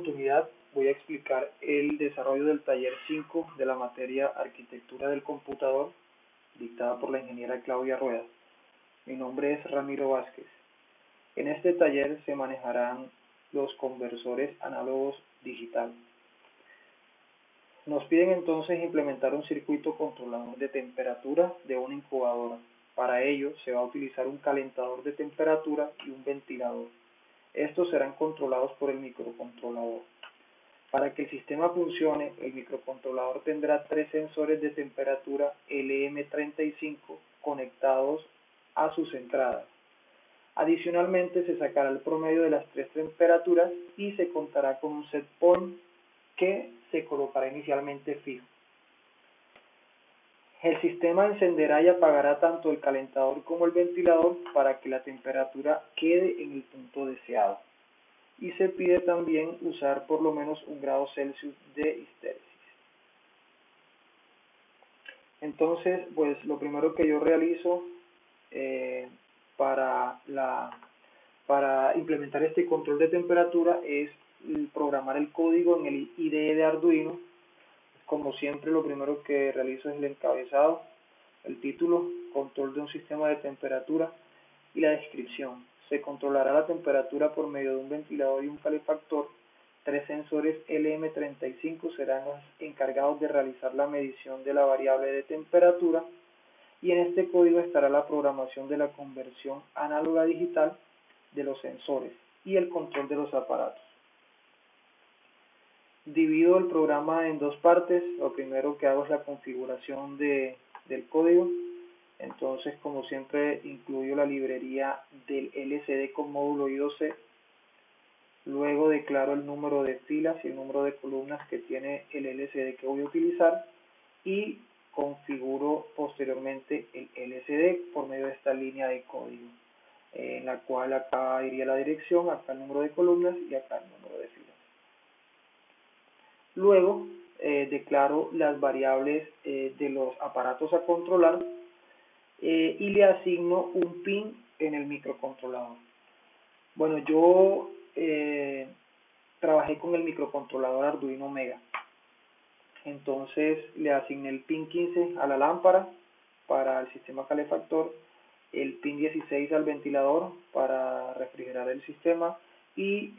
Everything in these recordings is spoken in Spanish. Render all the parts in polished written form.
oportunidad voy a explicar el desarrollo del taller 5 de la materia Arquitectura del Computador, dictada por la ingeniera Claudia Ruedas. Mi nombre es Ramiro Vázquez. En este taller se manejarán los conversores análogos digital. Nos piden entonces implementar un circuito controlador de temperatura de una incubadora. Para ello se va a utilizar un calentador de temperatura y un ventilador. Estos serán controlados por el microcontrolador. Para que el sistema funcione, el microcontrolador tendrá 3 sensores de temperatura LM35 conectados a sus entradas. Adicionalmente, se sacará el promedio de las 3 temperaturas y se contará con un set point que se colocará inicialmente fijo. El sistema encenderá y apagará tanto el calentador como el ventilador para que la temperatura quede en el punto deseado. Y se pide también usar por lo menos 1 grado Celsius de histéresis. Entonces, pues lo primero que yo realizo para implementar este control de temperatura es programar el código en el IDE de Arduino. Como siempre, lo primero que realizo es el encabezado, el título, control de un sistema de temperatura y la descripción. Se controlará la temperatura por medio de un ventilador y un calefactor. 3 sensores LM35 serán los encargados de realizar la medición de la variable de temperatura, y en este código estará la programación de la conversión análoga a digital de los sensores y el control de los aparatos. Divido el programa en 2 partes. Lo primero que hago es la configuración del código. Entonces, como siempre, incluyo la librería del LCD con módulo I2C. Luego declaro el número de filas y el número de columnas que tiene el LCD que voy a utilizar y configuro posteriormente el LCD por medio de esta línea de código, en la cual acá iría la dirección, acá el número de columnas y acá el número de filas. Luego declaro las variables de los aparatos a controlar y le asigno un pin en el microcontrolador. Bueno, yo trabajé con el microcontrolador Arduino Mega. Entonces le asigné el pin 15 a la lámpara para el sistema calefactor, el pin 16 al ventilador para refrigerar el sistema y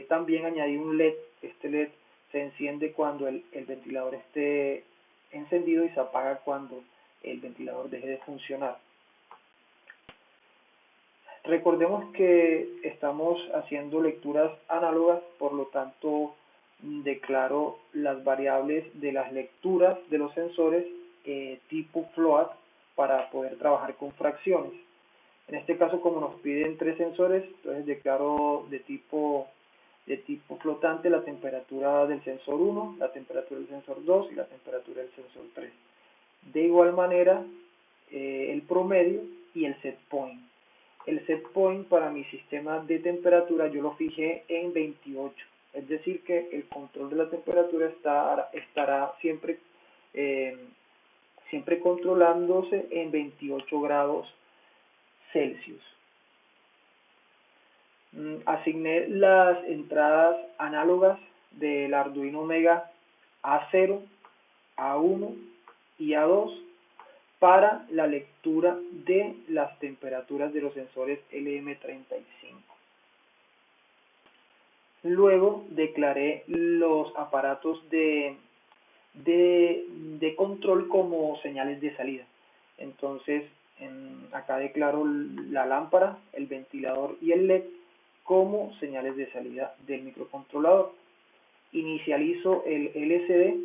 también añadí un LED. Este LED se enciende cuando el ventilador esté encendido y se apaga cuando el ventilador deje de funcionar. Recordemos que estamos haciendo lecturas análogas, por lo tanto declaro las variables de las lecturas de los sensores tipo float para poder trabajar con fracciones. En este caso, como nos piden 3 sensores, entonces declaro de tipo flotante la temperatura del sensor 1, la temperatura del sensor 2 y la temperatura del sensor 3. De igual manera, el promedio y el set point. El set point para mi sistema de temperatura yo lo fijé en 28, es decir que el control de la temperatura estará siempre controlándose en 28 grados Celsius. Asigné las entradas análogas del Arduino Mega A0, A1 y A2 para la lectura de las temperaturas de los sensores LM35. Luego declaré los aparatos de control como señales de salida. Entonces, acá declaro la lámpara, el ventilador y el LED como señales de salida del microcontrolador. Inicializo el LCD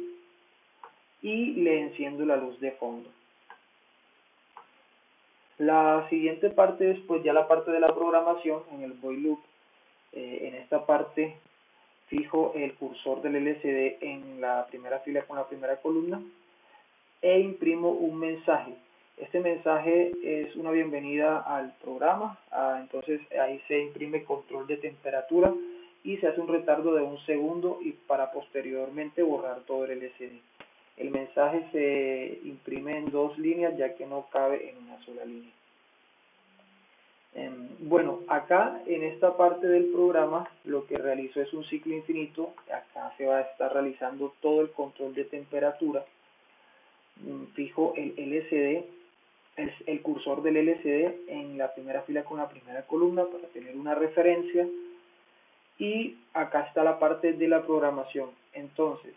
y le enciendo la luz de fondo. La siguiente parte es pues ya la parte de la programación en el while loop. En esta parte fijo el cursor del LCD en la primera fila con la primera columna e imprimo un mensaje. Este mensaje es una bienvenida al programa. Entonces ahí se imprime control de temperatura y se hace un retardo de 1 segundo y para posteriormente borrar todo el LCD. El mensaje se imprime en 2 líneas ya que no cabe en una sola línea. Bueno, acá en esta parte del programa lo que realizo es un ciclo infinito. Acá se va a estar realizando todo el control de temperatura. Fijo el LCD, el cursor del LCD en la primera fila con la primera columna para tener una referencia. Y acá está la parte de la programación. Entonces,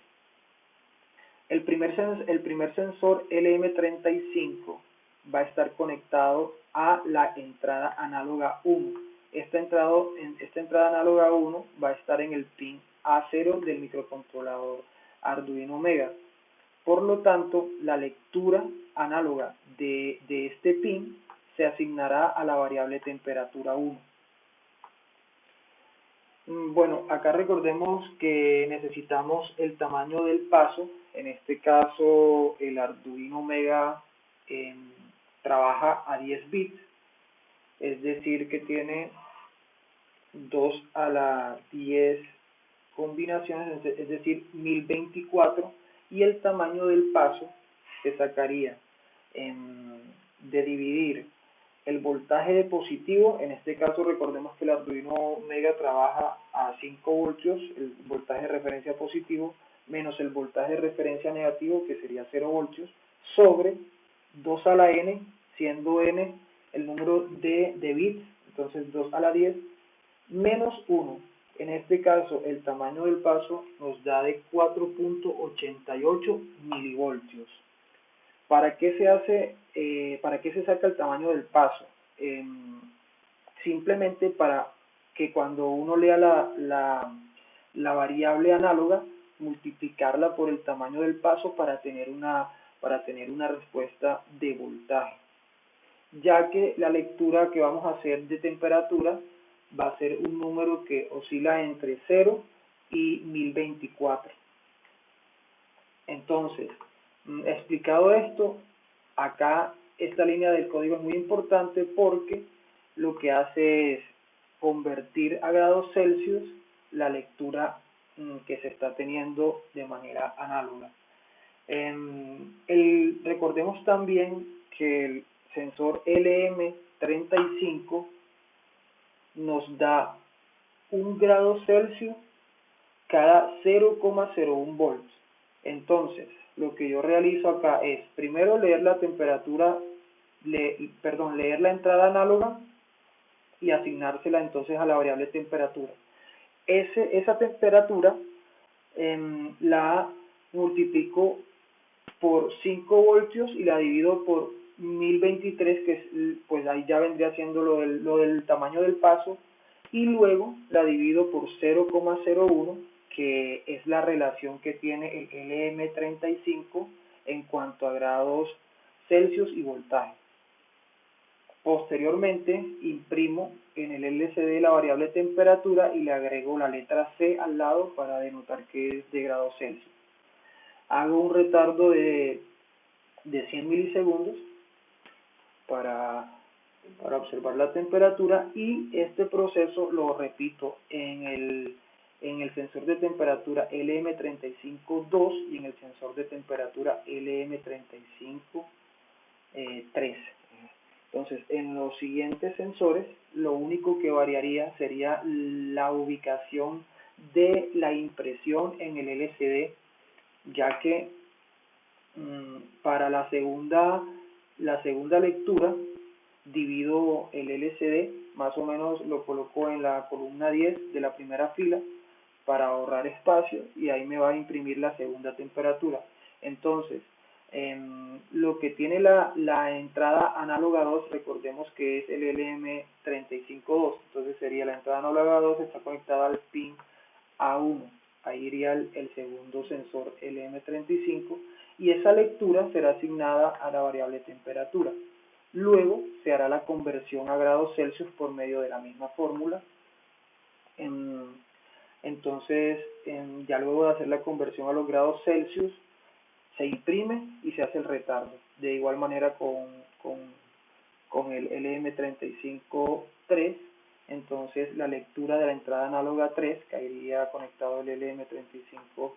el primer sensor LM35 va a estar conectado a la entrada análoga 1. Esta entrada análoga 1 va a estar en el pin A0 del microcontrolador Arduino Mega. Por lo tanto, la lectura análoga de este pin se asignará a la variable temperatura 1. Bueno, acá recordemos que necesitamos el tamaño del paso. En este caso, el Arduino Mega eh, trabaja a 10 bits, es decir, que tiene 2 a la 10 combinaciones, es decir, 1024, y el tamaño del paso se sacaría de dividir el voltaje de positivo. En este caso recordemos que el Arduino Mega trabaja a 5 voltios, el voltaje de referencia positivo, menos el voltaje de referencia negativo, que sería 0 voltios, sobre 2 a la n, siendo n el número de bits, entonces 2 a la 10, menos 1. En este caso, el tamaño del paso nos da de 4.88 milivoltios. ¿Para qué para qué se saca el tamaño del paso? Simplemente para que cuando uno lea la variable análoga, multiplicarla por el tamaño del paso para tener una respuesta de voltaje. Ya que la lectura que vamos a hacer de temperatura va a ser un número que oscila entre 0 y 1024. Entonces, explicado esto, acá esta línea del código es muy importante porque lo que hace es convertir a grados Celsius la lectura que se está teniendo de manera análoga. Recordemos también que el sensor LM35 nos da 1 grado Celsius cada 0,01 volts. Entonces, lo que yo realizo acá es primero leer la temperatura, leer la entrada análoga y asignársela entonces a la variable temperatura. Esa temperatura la multiplico por 5 voltios y la divido por 1023, que es, pues ahí ya vendría siendo lo del tamaño del paso, y luego la divido por 0,01, que es la relación que tiene el LM35 en cuanto a grados Celsius y voltaje. Posteriormente imprimo en el LCD la variable temperatura y le agrego la letra C al lado para denotar que es de grados Celsius. Hago un retardo de 100 milisegundos para observar la temperatura, y este proceso lo repito en el sensor de temperatura LM35-2 y en el sensor de temperatura LM35-3. Entonces, en los siguientes sensores, lo único que variaría sería la ubicación de la impresión en el LCD, ya que para la segunda lectura divido el LCD, más o menos lo coloco en la columna 10 de la primera fila para ahorrar espacio, y ahí me va a imprimir la segunda temperatura. Entonces, lo que tiene la entrada análoga 2, recordemos que es el LM35-2, entonces sería la entrada análoga 2 está conectada al pin A1, ahí iría el segundo sensor LM35, y esa lectura será asignada a la variable temperatura. Luego se hará la conversión a grados Celsius por medio de la misma fórmula. Entonces, ya luego de hacer la conversión a los grados Celsius, se imprime y se hace el retardo. De igual manera con el LM35-3, entonces la lectura de la entrada análoga 3 caería conectado el LM35,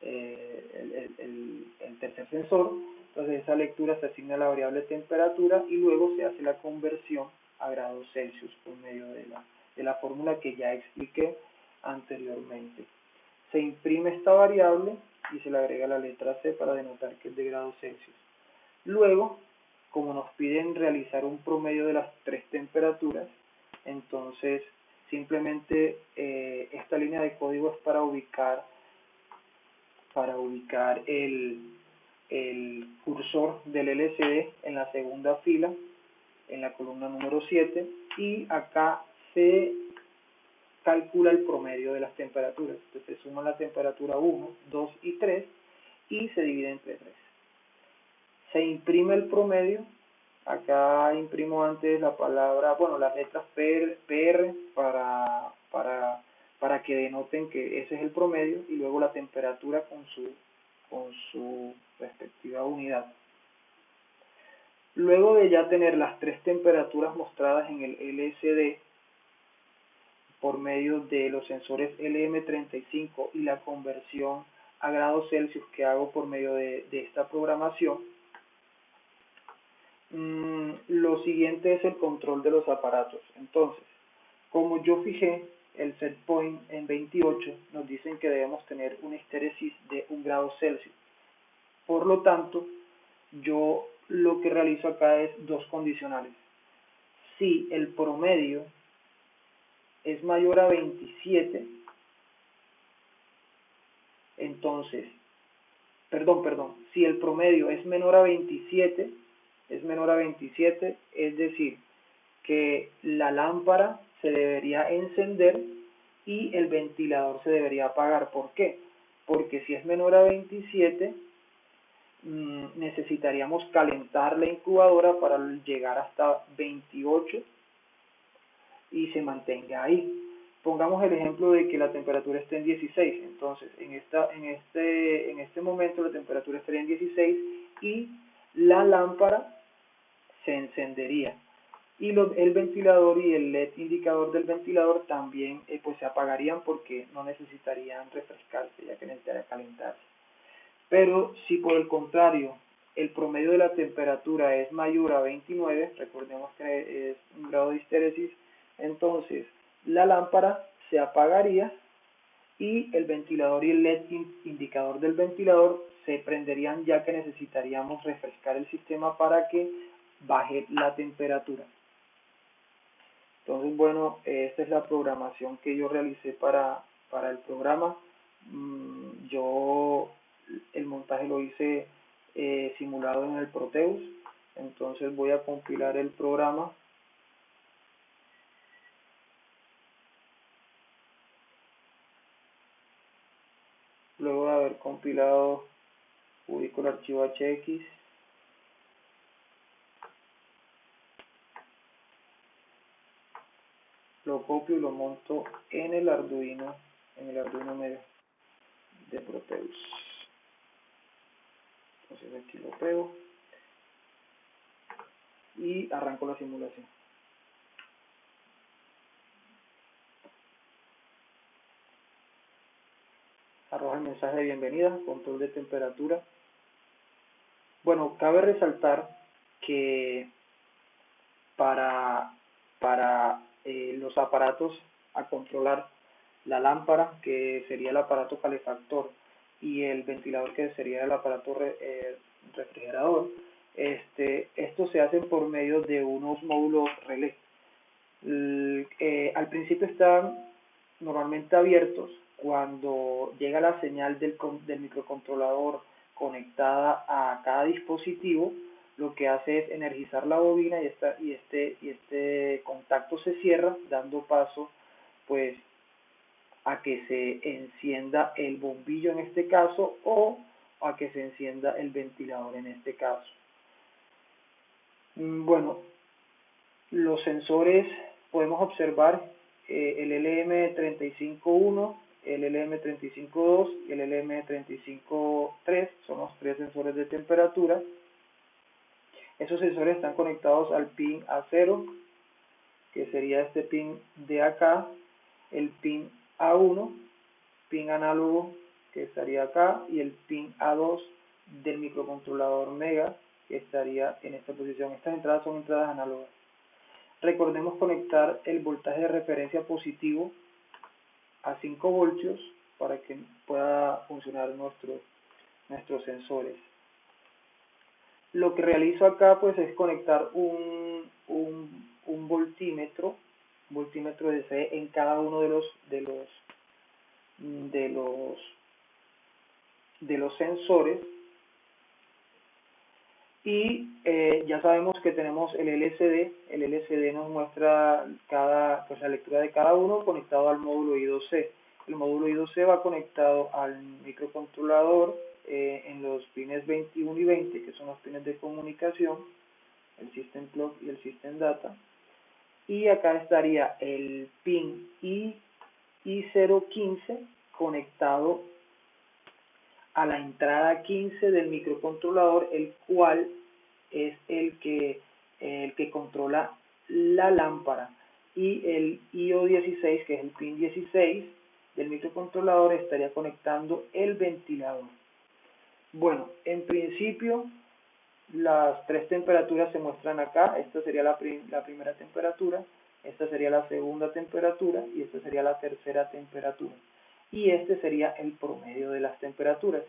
el tercer sensor. Entonces esa lectura se asigna a la variable temperatura y luego se hace la conversión a grados Celsius por medio de la fórmula que ya expliqué anteriormente. Se imprime esta variable y se le agrega la letra C para denotar que es de grados Celsius. Luego, como nos piden realizar un promedio de las tres temperaturas, entonces simplemente esta línea de código es para ubicar el cursor del LCD en la segunda fila, en la columna número 7, y acá se calcula el promedio de las temperaturas. Entonces se suma la temperatura 1, 2 y 3 y se divide entre 3. Se imprime el promedio. Acá imprimo antes la palabra, bueno, las letras PR para que denoten que ese es el promedio, y luego la temperatura con su respectiva unidad. Luego de ya tener las tres temperaturas mostradas en el LCD por medio de los sensores LM35 y la conversión a grados Celsius que hago por medio de esta programación, lo siguiente es el control de los aparatos. Entonces, como yo fijé el set point en 28, nos dicen que debemos tener una histéresis de 1 grado Celsius. Por lo tanto, yo lo que realizo acá es dos condicionales. Si el promedio es mayor a 27, entonces, si el promedio es menor a 27, es decir, que la lámpara se debería encender y el ventilador se debería apagar. ¿Por qué? Porque si es menor a 27, necesitaríamos calentar la incubadora para llegar hasta 28 y se mantenga ahí. Pongamos el ejemplo de que la temperatura esté en 16, entonces en este momento la temperatura estaría en 16 y la lámpara se encendería, y el ventilador y el LED indicador del ventilador también pues se apagarían porque no necesitarían refrescarse, ya que necesitaría calentarse. Pero si por el contrario el promedio de la temperatura es mayor a 29, recordemos que es un grado de histéresis, entonces la lámpara se apagaría y el ventilador y el LED indicador del ventilador se prenderían, ya que necesitaríamos refrescar el sistema para que baje la temperatura. Entonces, bueno, esta es la programación que yo realicé para el programa. Yo el montaje lo hice simulado en el Proteus. Entonces voy a compilar el programa. Luego de haber compilado, ubico el archivo HX. Lo copio y lo monto en el Arduino Mega de Proteus. Entonces aquí lo pego y arranco la simulación. Arroja el mensaje de bienvenida, control de temperatura. Bueno, cabe resaltar que para los aparatos a controlar, la lámpara, que sería el aparato calefactor, y el ventilador, que sería el aparato refrigerador, estos se hacen por medio de unos módulos relé. Al principio están normalmente abiertos. Cuando llega la señal del microcontrolador conectada a cada dispositivo, lo que hace es energizar la bobina y este contacto se cierra, dando paso pues a que se encienda el bombillo en este caso, o a que se encienda el ventilador en este caso. Bueno, los sensores podemos observar el LM35-1, el LM35-2 y el LM35-3, son los tres sensores de temperatura. Esos sensores están conectados al pin A0, que sería este pin de acá, el pin A1, pin análogo, que estaría acá, y el pin A2 del microcontrolador Mega, que estaría en esta posición. Estas entradas son entradas análogas. Recordemos conectar el voltaje de referencia positivo a 5 voltios para que pueda funcionar nuestros sensores. Lo que realizo acá pues es conectar un voltímetro DC en cada uno de los sensores, y ya sabemos que tenemos el LCD nos muestra la lectura de cada uno conectado al módulo I2C. El módulo I2C va conectado al microcontrolador en los pines 21 y 20, que son los pines de comunicación, el System Clock y el System Data, y acá estaría el pin I015 conectado a la entrada 15 del microcontrolador, el cual es el que controla la lámpara, y el IO16, que es el pin 16 del microcontrolador, estaría conectando el ventilador. Bueno, en principio las tres temperaturas se muestran acá. Esta sería la primera temperatura, esta sería la segunda temperatura y esta sería la tercera temperatura, y este sería el promedio de las temperaturas.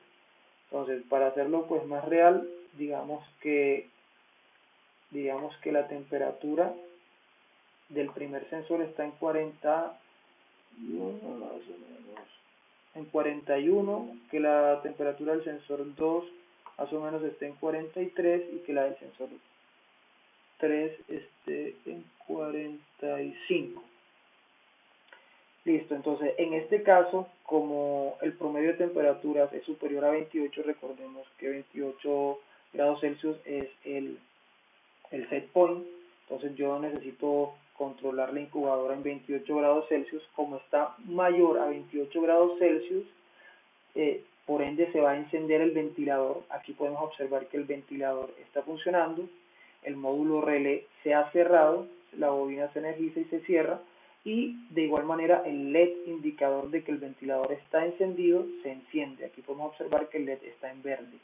Entonces, para hacerlo pues más real, digamos que la temperatura del primer sensor está en 41, que la temperatura del sensor 2 más o menos esté en 43 y que la del sensor 3 esté en 45. Listo, entonces en este caso, como el promedio de temperaturas es superior a 28, recordemos que 28 grados Celsius es el set point, entonces yo necesito controlar la incubadora en 28 grados Celsius. Como está mayor a 28 grados Celsius, por ende se va a encender el ventilador. Aquí podemos observar que el ventilador está funcionando, el módulo relé se ha cerrado, la bobina se energiza y se cierra, y de igual manera el LED indicador de que el ventilador está encendido se enciende. Aquí podemos observar que el LED está en verde.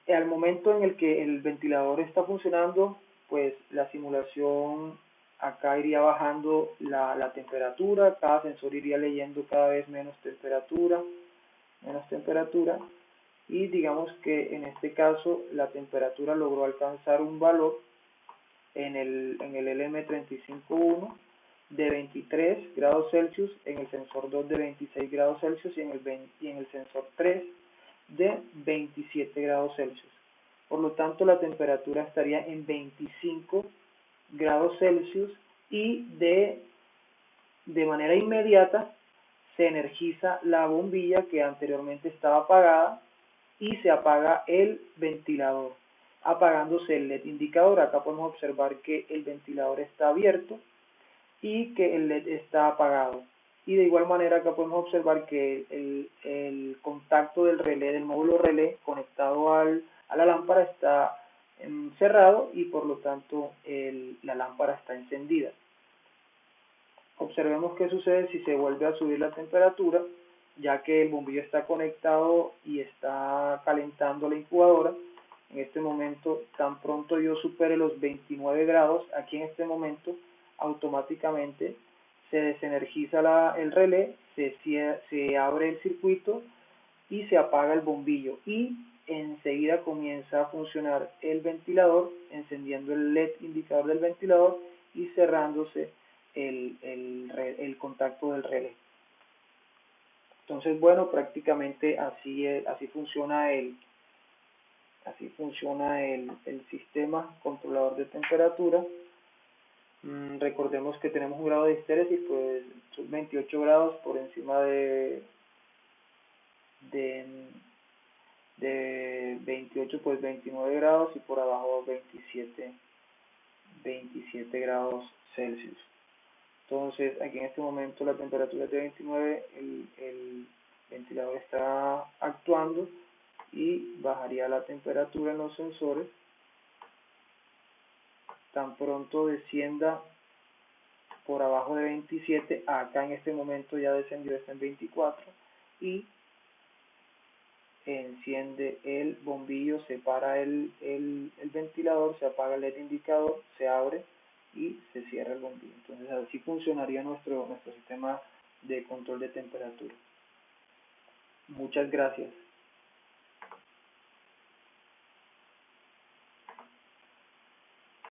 Al momento en el que el ventilador está funcionando, pues la simulación acá iría bajando la temperatura, cada sensor iría leyendo cada vez menos temperatura, y digamos que en este caso la temperatura logró alcanzar un valor en el LM351 de 23 grados Celsius, en el sensor 2 de 26 grados Celsius y en el sensor 3 de 27 grados Celsius. Por lo tanto, la temperatura estaría en 25 grados Celsius, y de manera inmediata se energiza la bombilla que anteriormente estaba apagada y se apaga el ventilador, apagándose el LED indicador. Acá podemos observar que el ventilador está abierto y que el LED está apagado. Y de igual manera acá podemos observar que el contacto del relé, del módulo relé conectado a la lámpara, está cerrado, y por lo tanto la lámpara está encendida. Observemos qué sucede si se vuelve a subir la temperatura, ya que el bombillo está conectado y está calentando la incubadora. En este momento, tan pronto yo supere los 29 grados, aquí en este momento automáticamente se desenergiza el relé, se abre el circuito y se apaga el bombillo, y enseguida comienza a funcionar el ventilador, encendiendo el LED indicador del ventilador y cerrándose el contacto del relé. Entonces, bueno, prácticamente así funciona el sistema controlador de temperatura. Recordemos que tenemos un grado de histéresis, pues son 28 grados, por encima de 28 pues 29 grados, y por abajo 27 grados Celsius. Entonces aquí en este momento la temperatura es de 29, el ventilador está actuando y bajaría la temperatura en los sensores. Tan pronto descienda por abajo de 27, acá en este momento ya descendió, está en 24, y enciende el bombillo, se para el ventilador, se apaga el LED indicador, se abre y se cierra el bombillo. Entonces así funcionaría nuestro sistema de control de temperatura. Muchas gracias.